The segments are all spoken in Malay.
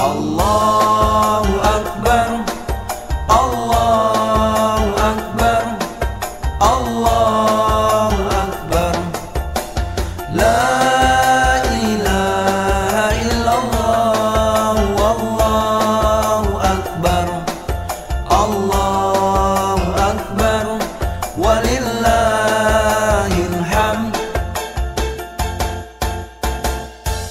Allahu Akbar, Allahu Akbar, Allahu Akbar. La ilaha illallah, wallahu akbar, Allahu Akbar, walillahil hamd.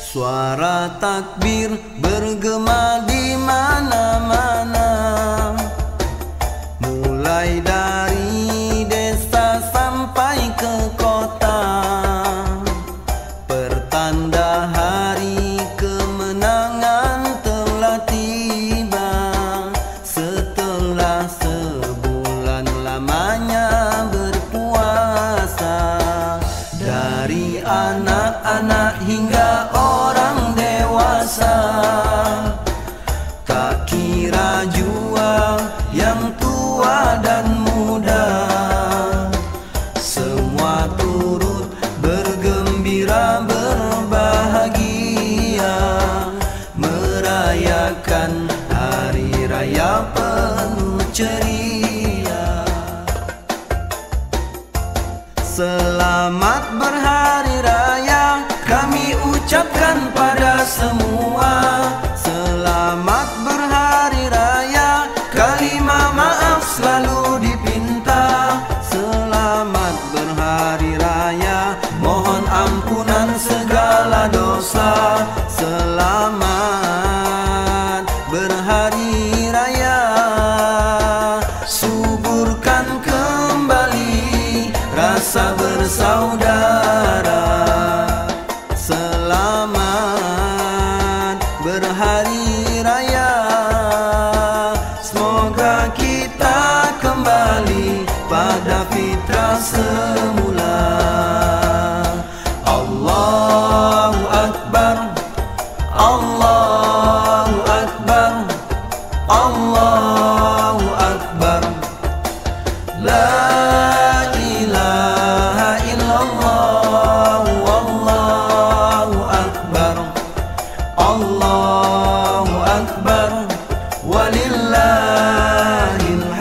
Suara takbir bergema di mana-mana, mulai dari desa sampai ke kota, pertanda hari kemenangan telah tiba. Setelah sebulan lamanya berpuasa, dari anak-anak hingga orang dewasa, tak kira jua yang tua dan muda, semua turut bergembira berbahagia, merayakan hari raya penuh ceria. Selamat berhari raya kami ucapkan pada semua. Selamat berhari raya, kalimah maaf selalu dipinta. Selamat berhari raya, mohon ampunan segala dosa. Selamat berhari raya, suburkan kembali rasa bersaudara. Selamat berhari raya, semoga kita kembali pada fitrah semula. Allahu Akbar, Allahu Akbar, Allahu Akbar. La ilaha illallah, wallahu akbar, Allahu akbar, walillahil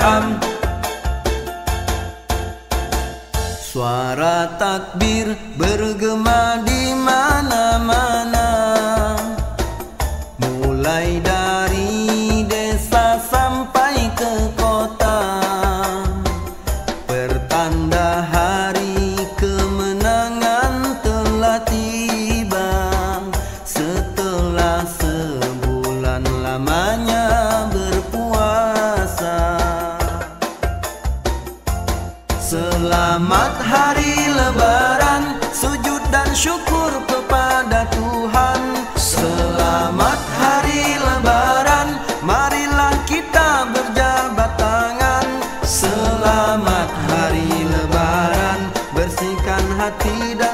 hamd. Suara takbir bergema di mana-mana, mulai dari desa sampai ke kota, pertanda hari kemenangan telah tiba. Setelah sebulan lamanya berpuasa, selamat hari lebaran, sujud dan syukur kepada Tuhan. Selamat hari lebaran, marilah kita berjabat tangan. Selamat hari lebaran, bersihkan hati dan